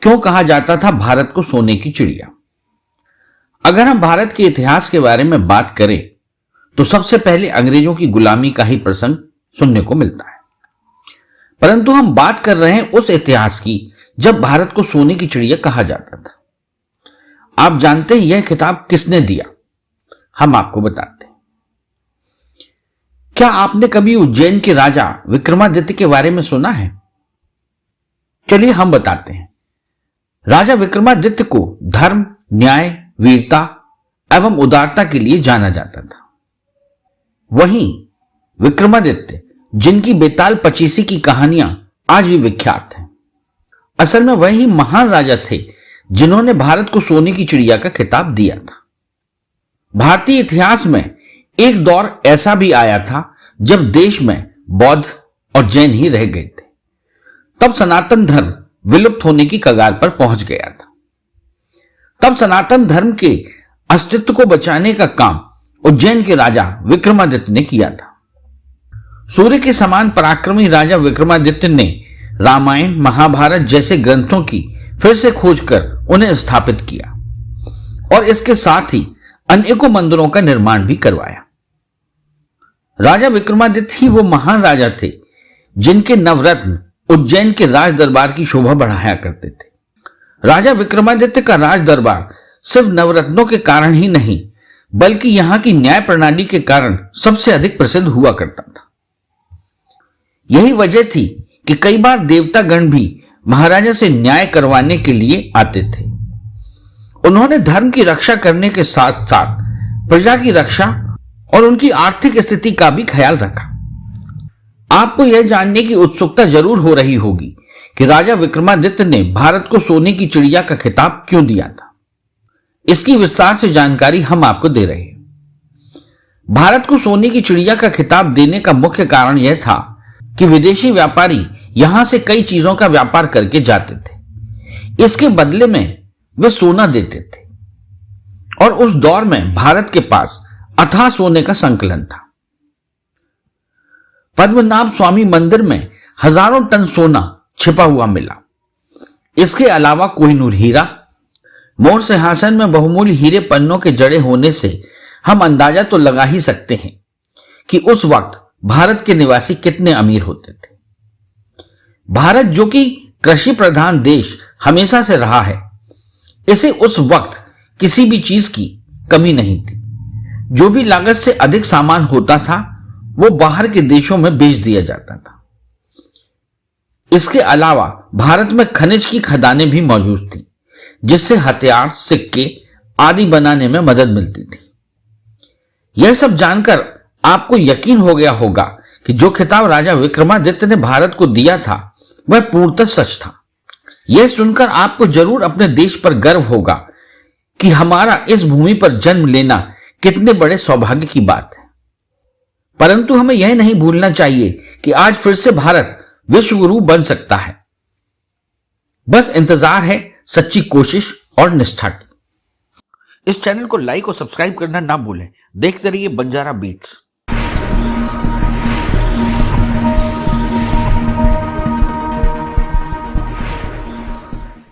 क्यों कहा जाता था भारत को सोने की चिड़िया? अगर हम भारत के इतिहास के बारे में बात करें तो सबसे पहले अंग्रेजों की गुलामी का ही प्रसंग सुनने को मिलता है। परंतु हम बात कर रहे हैं उस इतिहास की जब भारत को सोने की चिड़िया कहा जाता था। आप जानते हैं यह खिताब किसने दिया? हम आपको बताते हैं। क्या आपने कभी उज्जैन के राजा विक्रमादित्य के बारे में सुना है? चलिए हम बताते हैं। राजा विक्रमादित्य को धर्म, न्याय, वीरता एवं उदारता के लिए जाना जाता था। वहीं विक्रमादित्य, जिनकी बेताल पचीसी की कहानियां आज भी विख्यात हैं, असल में वही महान राजा थे जिन्होंने भारत को सोने की चिड़िया का खिताब दिया था। भारतीय इतिहास में एक दौर ऐसा भी आया था जब देश में बौद्ध और जैन ही रह गए थे। तब सनातन धर्म विलुप्त होने की कगार पर पहुंच गया था। तब सनातन धर्म के अस्तित्व को बचाने का काम उज्जैन के राजा विक्रमादित्य ने किया था। सूर्य के समान पराक्रमी राजा विक्रमादित्य ने रामायण, महाभारत जैसे ग्रंथों की फिर से खोज कर उन्हें स्थापित किया और इसके साथ ही अनेकों मंदिरों का निर्माण भी करवाया। राजा विक्रमादित्य ही वो महान राजा थे जिनके नवरत्न उज्जैन के राज दरबार की शोभा बढ़ाया करते थे। राजा विक्रमादित्य का राज दरबार सिर्फ नवरत्नों के कारण ही नहीं बल्कि यहां की न्याय प्रणाली के कारण सबसे अधिक प्रसिद्ध हुआ करता था। यही वजह थी कि कई बार देवतागण भी महाराजा से न्याय करवाने के लिए आते थे। उन्होंने धर्म की रक्षा करने के साथ साथ प्रजा की रक्षा और उनकी आर्थिक स्थिति का भी ख्याल रखा। आपको यह जानने की उत्सुकता जरूर हो रही होगी कि राजा विक्रमादित्य ने भारत को सोने की चिड़िया का खिताब क्यों दिया था। इसकी विस्तार से जानकारी हम आपको दे रहे हैं। भारत को सोने की चिड़िया का खिताब देने का मुख्य कारण यह था कि विदेशी व्यापारी यहां से कई चीजों का व्यापार करके जाते थे। इसके बदले में वे सोना देते थे और उस दौर में भारत के पास अथाह सोने का संकलन था। पद्मनाभ स्वामी मंदिर में हजारों टन सोना छिपा हुआ मिला। इसके अलावा कोहिनूर हीरा, मोर सिंहासन में बहुमूल्य हीरे पन्नों के जड़े होने से हम अंदाजा तो लगा ही सकते हैं कि उस वक्त भारत के निवासी कितने अमीर होते थे। भारत जो कि कृषि प्रधान देश हमेशा से रहा है, इसे उस वक्त किसी भी चीज की कमी नहीं थी। जो भी लागत से अधिक सामान होता था वो बाहर के देशों में बेच दिया जाता था। इसके अलावा भारत में खनिज की खदानें भी मौजूद थी जिससे हथियार, सिक्के आदि बनाने में मदद मिलती थी। यह सब जानकर आपको यकीन हो गया होगा कि जो खिताब राजा विक्रमादित्य ने भारत को दिया था वह पूर्णतः सच था। यह सुनकर आपको जरूर अपने देश पर गर्व होगा कि हमारा इस भूमि पर जन्म लेना कितने बड़े सौभाग्य की बात है। परंतु हमें यह नहीं भूलना चाहिए कि आज फिर से भारत विश्व गुरु बन सकता है। बस इंतजार है सच्ची कोशिश और निष्ठा की। इस चैनल को लाइक और सब्सक्राइब करना ना भूलें। देखते रहिए बंजारा बीट्स।